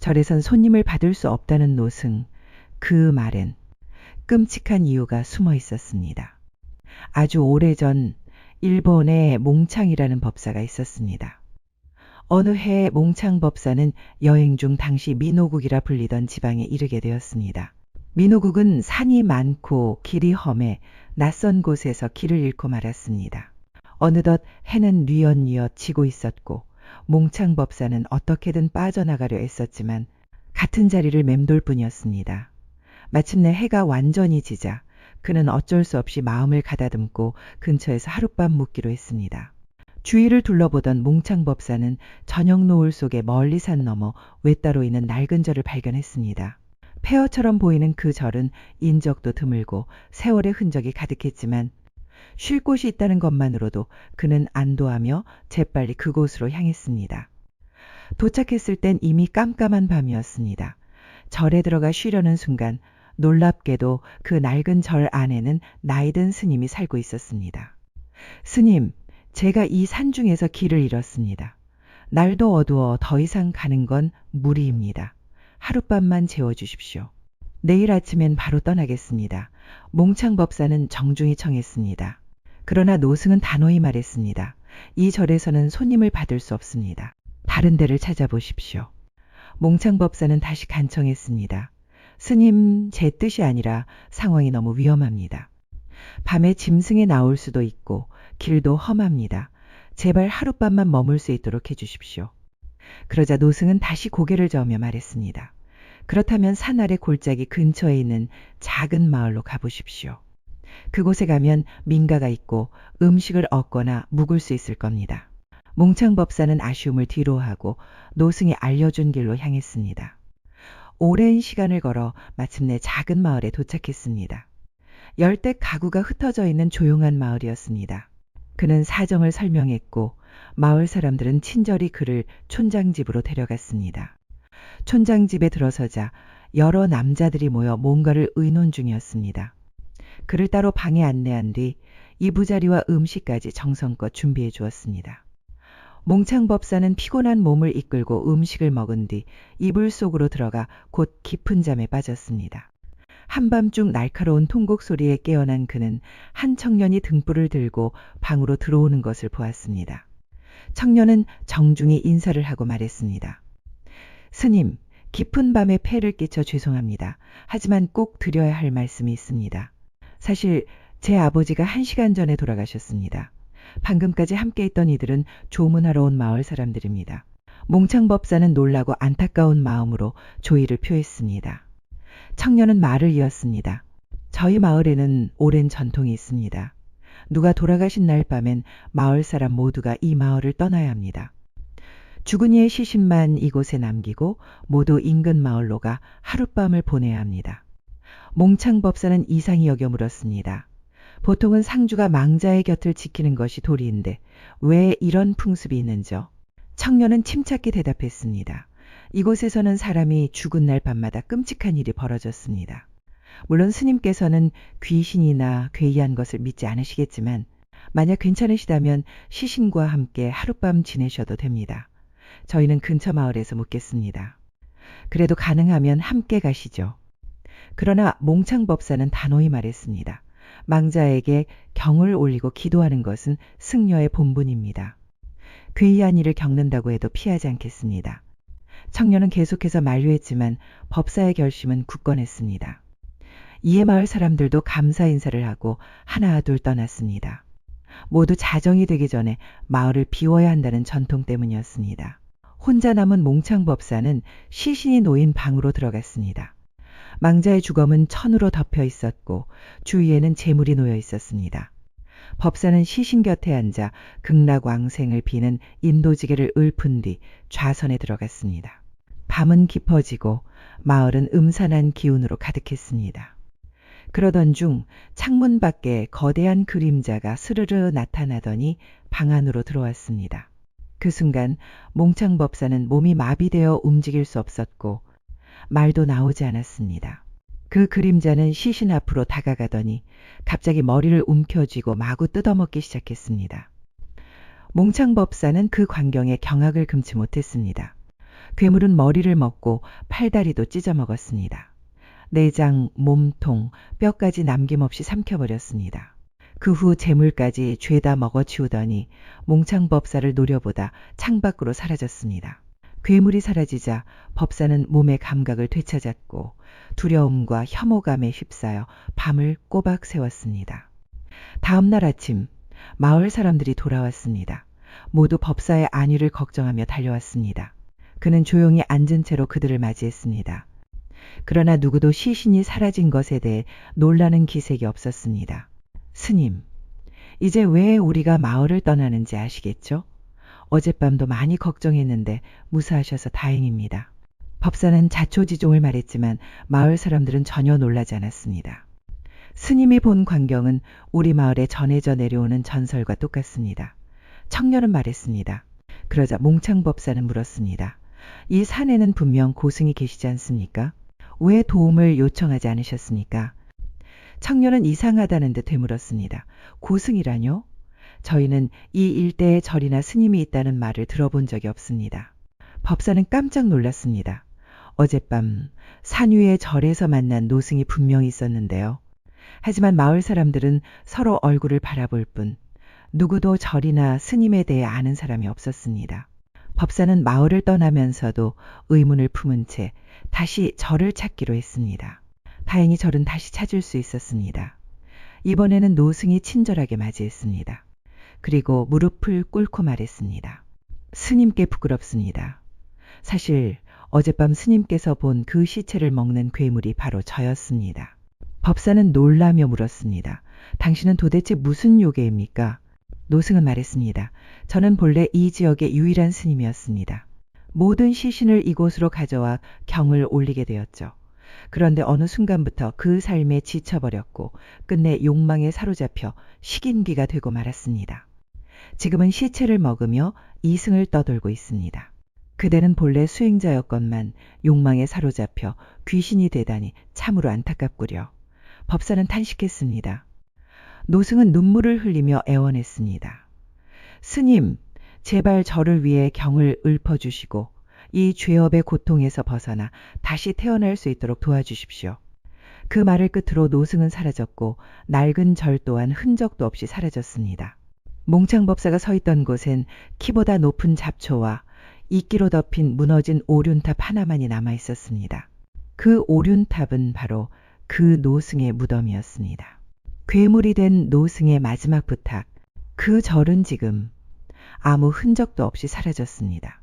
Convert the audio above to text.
절에선 손님을 받을 수 없다는 노승, 그 말엔 끔찍한 이유가 숨어 있었습니다. 아주 오래전 일본에 몽창이라는 법사가 있었습니다. 어느 해 몽창 법사는 여행 중 당시 민호국이라 불리던 지방에 이르게 되었습니다. 민호국은 산이 많고 길이 험해 낯선 곳에서 길을 잃고 말았습니다. 어느덧 해는 뉘엿뉘엿 지고 있었고 몽창 법사는 어떻게든 빠져나가려 애썼지만 같은 자리를 맴돌 뿐이었습니다. 마침내 해가 완전히 지자 그는 어쩔 수 없이 마음을 가다듬고 근처에서 하룻밤 묵기로 했습니다. 주위를 둘러보던 몽창 법사는 저녁 노을 속에 멀리 산 너머 외따로 있는 낡은 절을 발견했습니다. 폐허처럼 보이는 그 절은 인적도 드물고 세월의 흔적이 가득했지만 쉴 곳이 있다는 것만으로도 그는 안도하며 재빨리 그곳으로 향했습니다. 도착했을 땐 이미 깜깜한 밤이었습니다. 절에 들어가 쉬려는 순간 놀랍게도 그 낡은 절 안에는 나이든 스님이 살고 있었습니다. 스님, 제가 이 산중에서 길을 잃었습니다. 날도 어두워 더 이상 가는 건 무리입니다. 하룻밤만 재워주십시오. 내일 아침엔 바로 떠나겠습니다. 몽창 법사는 정중히 청했습니다. 그러나 노승은 단호히 말했습니다. 이 절에서는 손님을 받을 수 없습니다. 다른 데를 찾아보십시오. 몽창 법사는 다시 간청했습니다. 스님, 제 뜻이 아니라 상황이 너무 위험합니다. 밤에 짐승이 나올 수도 있고 길도 험합니다. 제발 하룻밤만 머물 수 있도록 해주십시오. 그러자 노승은 다시 고개를 저으며 말했습니다. 그렇다면 산 아래 골짜기 근처에 있는 작은 마을로 가보십시오. 그곳에 가면 민가가 있고 음식을 얻거나 묵을 수 있을 겁니다. 몽창 법사는 아쉬움을 뒤로하고 노승이 알려준 길로 향했습니다. 오랜 시간을 걸어 마침내 작은 마을에 도착했습니다. 열댓 가구가 흩어져 있는 조용한 마을이었습니다. 그는 사정을 설명했고 마을 사람들은 친절히 그를 촌장집으로 데려갔습니다. 촌장집에 들어서자 여러 남자들이 모여 뭔가를 의논 중이었습니다. 그를 따로 방에 안내한 뒤 이부자리와 음식까지 정성껏 준비해 주었습니다. 몽창 법사는 피곤한 몸을 이끌고 음식을 먹은 뒤 이불 속으로 들어가 곧 깊은 잠에 빠졌습니다. 한밤중 날카로운 통곡 소리에 깨어난 그는 한 청년이 등불을 들고 방으로 들어오는 것을 보았습니다. 청년은 정중히 인사를 하고 말했습니다. 스님, 깊은 밤에 폐를 끼쳐 죄송합니다. 하지만 꼭 드려야 할 말씀이 있습니다. 사실 제 아버지가 1시간 전에 돌아가셨습니다. 방금까지 함께 있던 이들은 조문하러 온 마을 사람들입니다. 몽창 법사는 놀라고 안타까운 마음으로 조의를 표했습니다. 청년은 말을 이었습니다. 저희 마을에는 오랜 전통이 있습니다. 누가 돌아가신 날 밤엔 마을 사람 모두가 이 마을을 떠나야 합니다. 죽은 이의 시신만 이곳에 남기고 모두 인근 마을로 가 하룻밤을 보내야 합니다. 몽창 법사는 이상히 여겨 물었습니다. 보통은 상주가 망자의 곁을 지키는 것이 도리인데 왜 이런 풍습이 있는지요? 청년은 침착히 대답했습니다. 이곳에서는 사람이 죽은 날 밤마다 끔찍한 일이 벌어졌습니다. 물론 스님께서는 귀신이나 괴이한 것을 믿지 않으시겠지만 만약 괜찮으시다면 시신과 함께 하룻밤 지내셔도 됩니다. 저희는 근처 마을에서 묵겠습니다. 그래도 가능하면 함께 가시죠. 그러나 몽창 법사는 단호히 말했습니다. 망자에게 경을 올리고 기도하는 것은 승려의 본분입니다. 괴이한 일을 겪는다고 해도 피하지 않겠습니다. 청년은 계속해서 만류했지만 법사의 결심은 굳건했습니다. 이에 마을 사람들도 감사 인사를 하고 하나 둘 떠났습니다. 모두 자정이 되기 전에 마을을 비워야 한다는 전통 때문이었습니다. 혼자 남은 몽창 법사는 시신이 놓인 방으로 들어갔습니다. 망자의 주검은 천으로 덮여 있었고 주위에는 재물이 놓여 있었습니다. 법사는 시신 곁에 앉아 극락왕생을 비는 인도지게를 읊은 뒤 좌선에 들어갔습니다. 밤은 깊어지고 마을은 음산한 기운으로 가득했습니다. 그러던 중 창문 밖에 거대한 그림자가 스르르 나타나더니 방 안으로 들어왔습니다. 그 순간 몽창 법사는 몸이 마비되어 움직일 수 없었고 말도 나오지 않았습니다. 그 그림자는 시신 앞으로 다가가더니 갑자기 머리를 움켜쥐고 마구 뜯어먹기 시작했습니다. 몽창 법사는 그 광경에 경악을 금치 못했습니다. 괴물은 머리를 먹고 팔다리도 찢어 먹었습니다. 내장, 몸통, 뼈까지 남김없이 삼켜버렸습니다. 그 후 재물까지 죄다 먹어치우더니 몽창법사를 노려보다 창밖으로 사라졌습니다. 괴물이 사라지자 법사는 몸의 감각을 되찾았고 두려움과 혐오감에 휩싸여 밤을 꼬박 새웠습니다. 다음 날 아침 마을 사람들이 돌아왔습니다. 모두 법사의 안위를 걱정하며 달려왔습니다. 그는 조용히 앉은 채로 그들을 맞이했습니다. 그러나 누구도 시신이 사라진 것에 대해 놀라는 기색이 없었습니다. 스님, 이제 왜 우리가 마을을 떠나는지 아시겠죠? 어젯밤도 많이 걱정했는데 무사하셔서 다행입니다. 법사는 자초지종을 말했지만 마을 사람들은 전혀 놀라지 않았습니다. 스님이 본 광경은 우리 마을에 전해져 내려오는 전설과 똑같습니다. 청년은 말했습니다. 그러자 몽창법사는 물었습니다. 이 산에는 분명 고승이 계시지 않습니까? 왜 도움을 요청하지 않으셨습니까? 청년은 이상하다는 듯 되물었습니다. 고승이라뇨? 저희는 이 일대에 절이나 스님이 있다는 말을 들어본 적이 없습니다. 법사는 깜짝 놀랐습니다. 어젯밤 산 위의 절에서 만난 노승이 분명히 있었는데요. 하지만 마을 사람들은 서로 얼굴을 바라볼 뿐 누구도 절이나 스님에 대해 아는 사람이 없었습니다. 법사는 마을을 떠나면서도 의문을 품은 채 다시 절을 찾기로 했습니다. 다행히 절은 다시 찾을 수 있었습니다. 이번에는 노승이 친절하게 맞이했습니다. 그리고 무릎을 꿇고 말했습니다. 스님께 부끄럽습니다. 사실 어젯밤 스님께서 본 그 시체를 먹는 괴물이 바로 저였습니다. 법사는 놀라며 물었습니다. 당신은 도대체 무슨 요괴입니까? 노승은 말했습니다. 저는 본래 이 지역의 유일한 스님이었습니다. 모든 시신을 이곳으로 가져와 경을 올리게 되었죠. 그런데 어느 순간부터 그 삶에 지쳐버렸고 끝내 욕망에 사로잡혀 식인귀가 되고 말았습니다. 지금은 시체를 먹으며 이승을 떠돌고 있습니다. 그대는 본래 수행자였건만 욕망에 사로잡혀 귀신이 되다니 참으로 안타깝구려. 법사는 탄식했습니다. 노승은 눈물을 흘리며 애원했습니다. 스님, 제발 저를 위해 경을 읊어주시고 이 죄업의 고통에서 벗어나 다시 태어날 수 있도록 도와주십시오. 그 말을 끝으로 노승은 사라졌고 낡은 절 또한 흔적도 없이 사라졌습니다. 몽창법사가 서 있던 곳엔 키보다 높은 잡초와 이끼로 덮인 무너진 오륜탑 하나만이 남아 있었습니다. 그 오륜탑은 바로 그 노승의 무덤이었습니다. 괴물이 된 노승의 마지막 부탁, 그 절은 지금 아무 흔적도 없이 사라졌습니다.